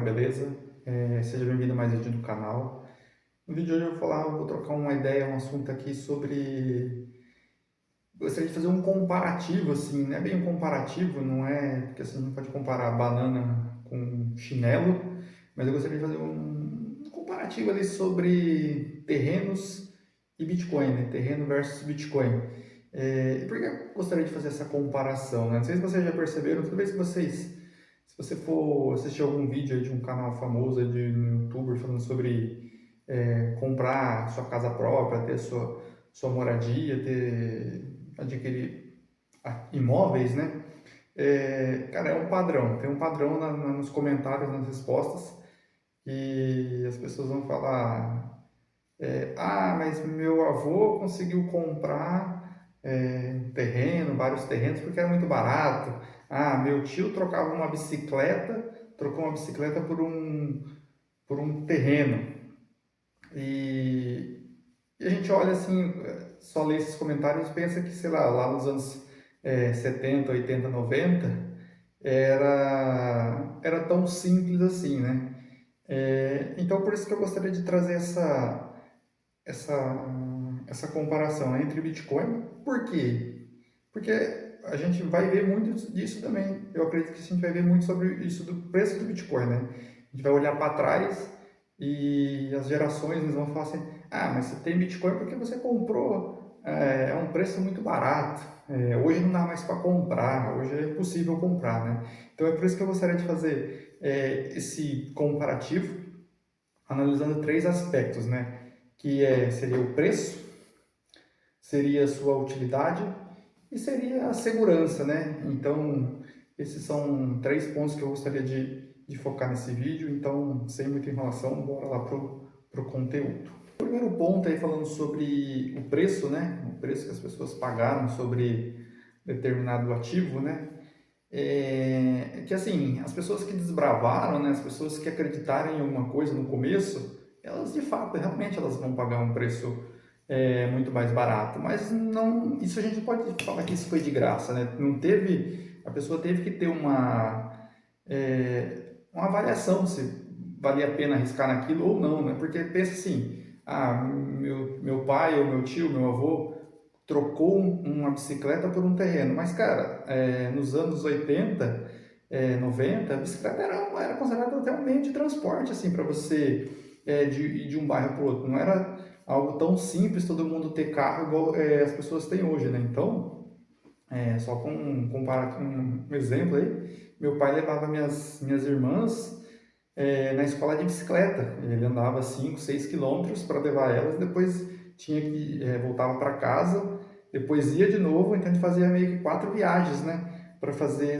galera, beleza? Seja bem-vindo a mais um vídeo do canal. No vídeo de hoje vou trocar uma ideia, um assunto aqui sobre... Gostaria de fazer um comparativo, assim, não é bem um comparativo, não é... Porque assim, não pode comparar banana com chinelo, mas eu gostaria de fazer um comparativo ali sobre terrenos e Bitcoin, né? Terreno versus Bitcoin. Por que eu gostaria de fazer essa comparação, né? Não sei se vocês já perceberam, toda vez que se você for assistir algum vídeo aí de um canal famoso aí de um youtuber falando sobre comprar sua casa própria, ter sua moradia, adquirir imóveis, né? Cara, é um padrão, tem um padrão nos comentários, nas respostas, e as pessoas vão falar, mas meu avô conseguiu comprar um terreno, vários terrenos, porque era muito barato. Ah, meu tio trocou uma bicicleta por um terreno. E, e a gente olha assim, só lê esses comentários e pensa que, sei lá nos anos 70, 80, 90, era tão simples assim, né? Então, por isso que eu gostaria de trazer essa, essa comparação entre Bitcoin. Por quê? Porque a gente vai ver muito disso também. Eu acredito que a gente vai ver muito sobre isso do preço do Bitcoin, né? A gente vai olhar para trás e as gerações eles vão falar assim: ah, mas você tem Bitcoin porque você comprou, é um preço muito barato. Hoje não dá mais para comprar, hoje é possível comprar, né? Então é por isso que eu gostaria de fazer esse comparativo, analisando três aspectos, né? Seria o preço, seria a sua utilidade e seria a segurança, né? Então, esses são três pontos que eu gostaria de focar nesse vídeo. Então, sem muita enrolação, bora lá pro conteúdo. O primeiro ponto aí falando sobre o preço, né? O preço que as pessoas pagaram sobre determinado ativo, né? Que assim, as pessoas que desbravaram, né? As pessoas que acreditaram em alguma coisa no começo, elas de fato, realmente elas vão pagar um preço muito mais barato, mas não, isso a gente pode falar que isso foi de graça, né? Não teve, a pessoa teve que ter uma avaliação se valia a pena arriscar naquilo ou não, né? Porque pensa assim, meu pai ou meu tio, meu avô trocou uma bicicleta por um terreno, mas cara, nos anos 80, 90, a bicicleta era considerada até um meio de transporte, assim, para você ir de um bairro para o outro. Não era algo tão simples todo mundo ter carro igual as pessoas têm hoje, né? Então, só com um exemplo aí, meu pai levava minhas irmãs na escola de bicicleta. Ele andava 5, 6 quilômetros para levar elas, depois voltava para casa, depois ia de novo, então a gente fazia meio que 4 viagens, né? Para fazer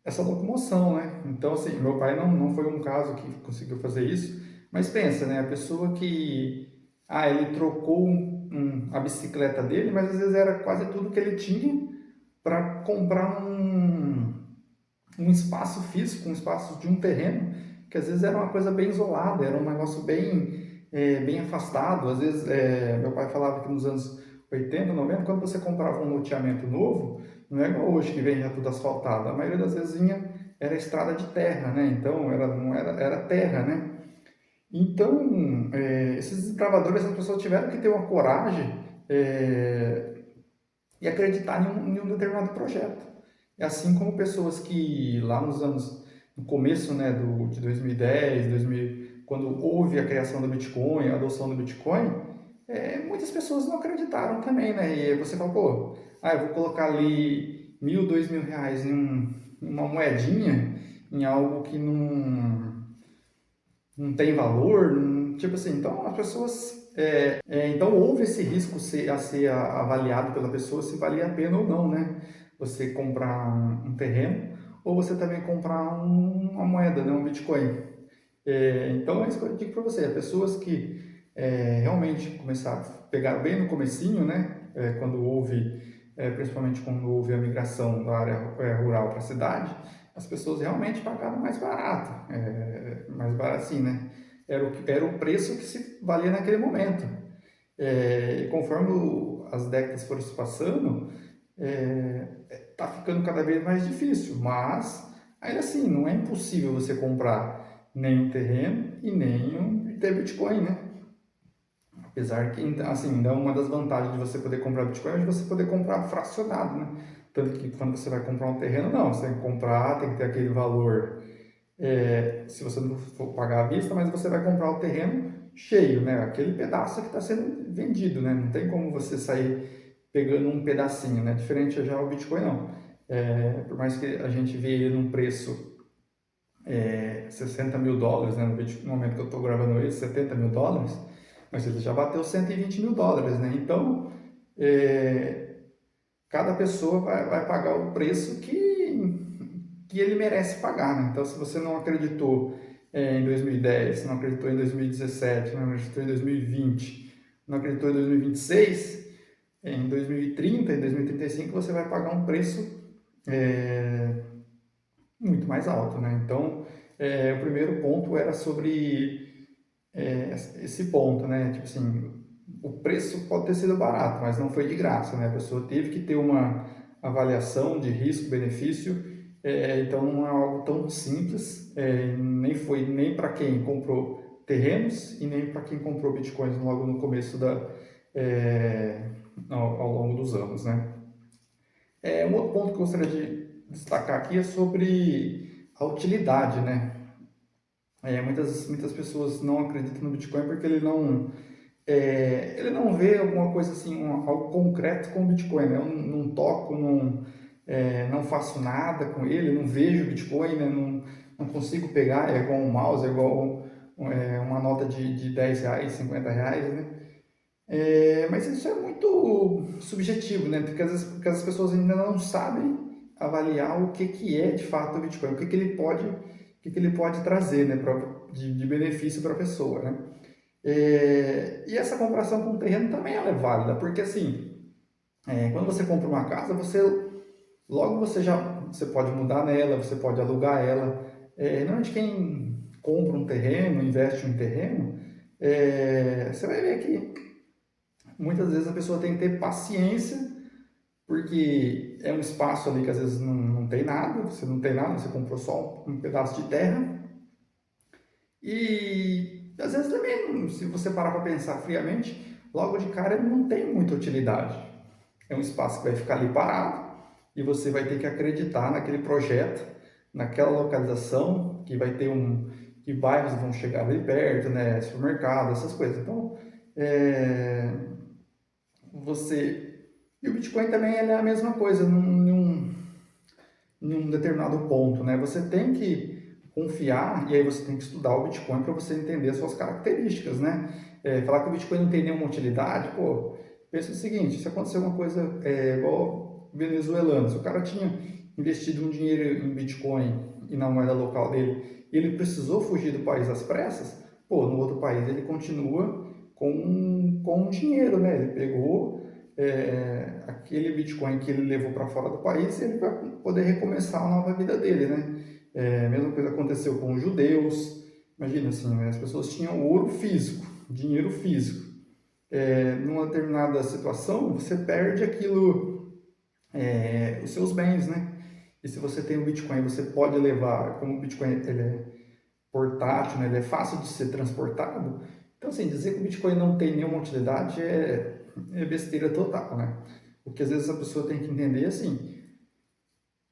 essa locomoção, né? Então, assim, meu pai não foi um caso que conseguiu fazer isso, mas pensa, né? A pessoa que, ele trocou a bicicleta dele, mas às vezes era quase tudo que ele tinha para comprar um espaço físico, um espaço de um terreno, que às vezes era uma coisa bem isolada, era um negócio bem afastado. Às vezes, meu pai falava que nos anos 80, 90, quando você comprava um loteamento novo, não é igual hoje que vem já tudo asfaltado, a maioria das vezes era estrada de terra, né? Então, não era terra, né? Então, esses desbravadores, essas pessoas tiveram que ter uma coragem e acreditar em um determinado projeto. E assim como pessoas que lá no começo, né, de 2010, 2000, quando houve a criação do Bitcoin, a adoção do Bitcoin, muitas pessoas não acreditaram também, né? E aí você fala, pô, eu vou colocar ali 1.000, 2.000 reais uma moedinha, em algo que não tem valor, tipo assim, então as pessoas... então houve esse risco a ser avaliado pela pessoa se valia a pena ou não, né? Você comprar um terreno ou você também comprar uma moeda, né? Um Bitcoin. Então é isso que eu digo para você, pessoas que realmente começaram, pegaram bem no comecinho, né? Principalmente quando houve a migração da área rural para a cidade, as pessoas realmente pagaram mais barato assim, né? Era o preço que se valia naquele momento. E conforme as décadas foram se passando, tá ficando cada vez mais difícil, mas ainda assim, não é impossível você comprar nenhum terreno e nem ter Bitcoin, né? Apesar que, então, assim, ainda uma das vantagens de você poder comprar Bitcoin é de você poder comprar fracionado, né? Tanto que quando você vai comprar um terreno, não, você tem que comprar, tem que ter aquele valor, se você não for pagar à vista, mas você vai comprar o terreno cheio, né? Aquele pedaço que está sendo vendido, né? Não tem como você sair pegando um pedacinho, né? Diferente já o Bitcoin, não. Por mais que a gente vê ele num preço 60 mil dólares, né? No momento que eu estou gravando isso, 70 mil dólares, mas ele já bateu 120 mil dólares, né? Então, é, cada pessoa vai pagar o preço que ele merece pagar, né? Então, se você não acreditou em 2010, não acreditou em 2017, não acreditou em 2020, não acreditou em 2026, em 2030, em 2035, você vai pagar um preço é, muito mais alto, né? Então, o primeiro ponto era sobre esse ponto, né? Tipo assim, o preço pode ter sido barato, mas não foi de graça, né? A pessoa teve que ter uma avaliação de risco-benefício, então não é algo tão simples, nem foi nem para quem comprou terrenos e nem para quem comprou bitcoins logo no começo ao longo dos anos, né? Um outro ponto que eu gostaria de destacar aqui é sobre a utilidade, né? Muitas pessoas não acreditam no Bitcoin porque ele não vê alguma coisa assim, algo concreto com o Bitcoin, né? Eu não toco, não faço nada com ele, não vejo Bitcoin, né? Não consigo pegar, é igual um mouse, é igual uma nota de 10 reais, 50 reais, né? Mas isso é muito subjetivo, né? Porque as pessoas ainda não sabem avaliar o que é de fato o Bitcoin, o que ele pode trazer, né, de benefício para a pessoa, né? E essa comparação com o terreno também ela é válida, porque assim, quando você compra uma casa, logo você pode mudar nela, você pode alugar ela. Normalmente quem compra um terreno, investe em um terreno, você vai ver que muitas vezes a pessoa tem que ter paciência, porque é um espaço ali que às vezes não tem nada, você não tem nada, você comprou só um pedaço de terra. E às vezes também, se você parar para pensar friamente, logo de cara ele não tem muita utilidade. É um espaço que vai ficar ali parado e você vai ter que acreditar naquele projeto, naquela localização, que vai ter que bairros vão chegar ali perto, né, supermercado, essas coisas. Então, é, você e o Bitcoin também ele é a mesma coisa, num determinado ponto, né? Você tem que confiar e aí você tem que estudar o Bitcoin para você entender as suas características, né? Falar que o Bitcoin não tem nenhuma utilidade, pô, pensa o seguinte, se acontecer uma coisa igual venezuelano, se o cara tinha investido um dinheiro em Bitcoin e na moeda local dele, e ele precisou fugir do país às pressas, pô, no outro país ele continua com dinheiro, né? Ele pegou aquele Bitcoin que ele levou para fora do país, ele vai poder recomeçar a nova vida dele, né? A mesma coisa aconteceu com os judeus. Imagina assim, né? As pessoas tinham ouro físico, dinheiro físico. Numa determinada situação, você perde os seus bens, né? E se você tem o Bitcoin, você pode levar, como o Bitcoin ele é portátil, né? Ele é fácil de ser transportado. Então, assim, dizer que o Bitcoin não tem nenhuma utilidade é besteira total, né? O que às vezes a pessoa tem que entender é assim,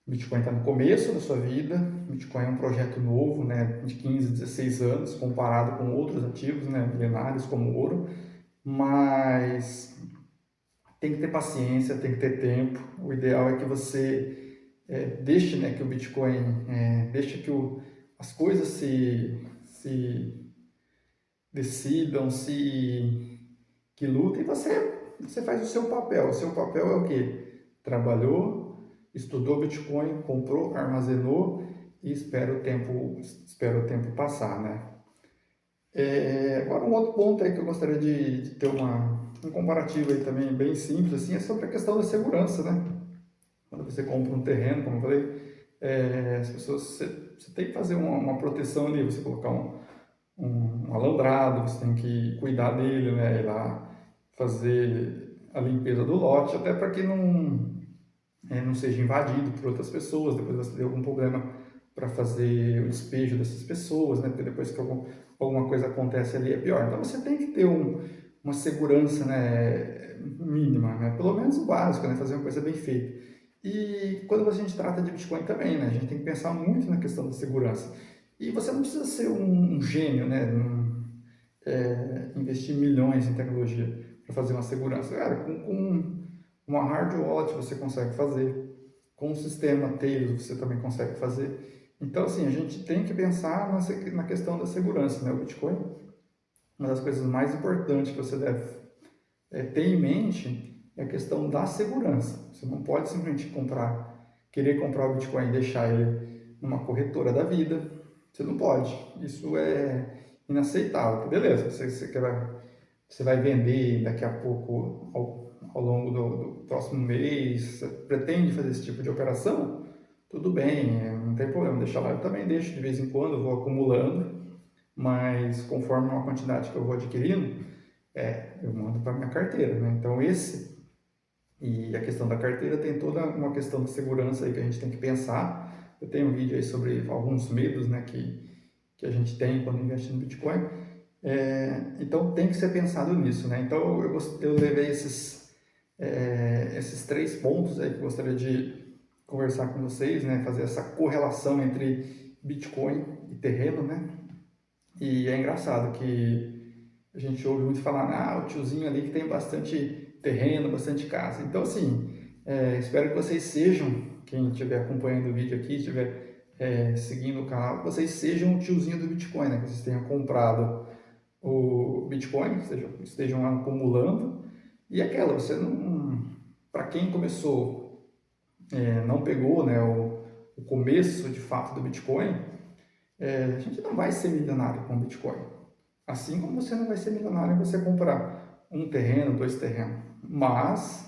o Bitcoin está no começo da sua vida, o Bitcoin é um projeto novo, né, de 15, 16 anos, comparado com outros ativos, né, milenários como o ouro, mas tem que ter paciência, tem que ter tempo. O ideal é que você deixe, né, que o Bitcoin, deixe que as coisas se decidam, que lutem, e você faz o seu papel. O seu papel é o quê? Trabalhou, estudou Bitcoin, comprou, armazenou e espera o tempo passar, né? Agora um outro ponto aí que eu gostaria de ter um comparativo aí também bem simples assim, é sobre a questão da segurança, né? Quando você compra um terreno, como eu falei, você tem que fazer uma proteção ali, você colocar um alambrado, você tem que cuidar dele, né? Ir lá fazer a limpeza do lote, até para que não seja invadido por outras pessoas, depois você ter algum problema para fazer o despejo dessas pessoas, né? Porque depois que alguma coisa acontece ali é pior. Então você tem que ter uma segurança, né, mínima, né? Pelo menos o básico, né? Fazer uma coisa bem feita. E quando a gente trata de Bitcoin também, né? A gente tem que pensar muito na questão da segurança. E você não precisa ser um gênio, né? Investir milhões em tecnologia para fazer uma segurança. Cara, com uma hard wallet você consegue fazer, com um sistema Tails você também consegue fazer. Então, assim, a gente tem que pensar na questão da segurança, né? O Bitcoin, uma das coisas mais importantes que você deve ter em mente é a questão da segurança. Você não pode simplesmente querer comprar o Bitcoin e deixar ele numa corretora da vida. Você não pode. Isso é inaceitável. Beleza, você vai vender daqui a pouco, ao longo do próximo mês, você pretende fazer esse tipo de operação? Tudo bem, não tem problema, deixa lá. Eu também deixo de vez em quando, eu vou acumulando, mas conforme uma quantidade que eu vou adquirindo, eu mando para minha carteira, né? Então e a questão da carteira tem toda uma questão de segurança aí que a gente tem que pensar. Eu tenho um vídeo aí sobre alguns medos, né, que a gente tem quando investe no Bitcoin. Então tem que ser pensado nisso, né? Então eu levei esses 3 pontos aí que eu gostaria de conversar com vocês, né? Fazer essa correlação entre Bitcoin e terreno, né? E é engraçado que a gente ouve muito falar, o tiozinho ali que tem bastante terreno, bastante casa. Então, assim, espero que vocês sejam, quem estiver acompanhando o vídeo aqui, estiver seguindo o canal, que vocês sejam o tiozinho do Bitcoin, né? Que vocês tenham comprado o Bitcoin, estejam acumulando. E aquela, você não. Para quem começou, não pegou, né, o começo de fato do Bitcoin, a gente não vai ser milionário com o Bitcoin. Assim como você não vai ser milionário em você comprar um terreno, 2 terrenos. Mas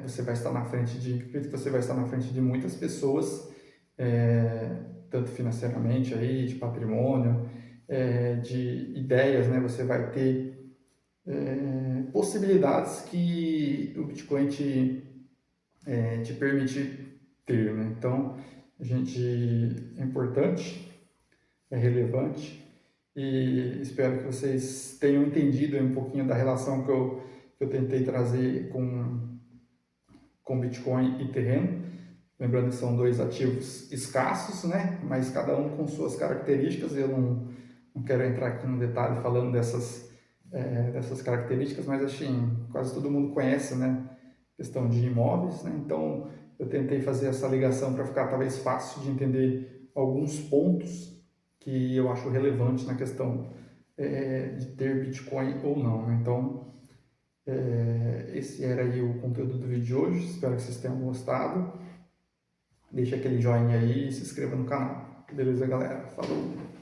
você vai estar na frente acredito que você vai estar na frente de muitas pessoas, tanto financeiramente aí, de patrimônio, de ideias, né? Você vai ter possibilidades que o Bitcoin te permite ter, né? Então, é importante, é relevante e espero que vocês tenham entendido um pouquinho da relação que eu tentei trazer com Bitcoin e terreno. Lembrando que são 2 ativos escassos, né? Mas cada um com suas características. Eu não quero entrar aqui no detalhe falando dessas características, mas assim, quase todo mundo conhece, né? Questão de imóveis, né? Então eu tentei fazer essa ligação para ficar talvez fácil de entender alguns pontos que eu acho relevantes na questão de ter Bitcoin ou não, né? Então esse era aí o conteúdo do vídeo de hoje. Espero que vocês tenham gostado. Deixa aquele joinha aí e se inscreva no canal. Beleza, galera? Falou!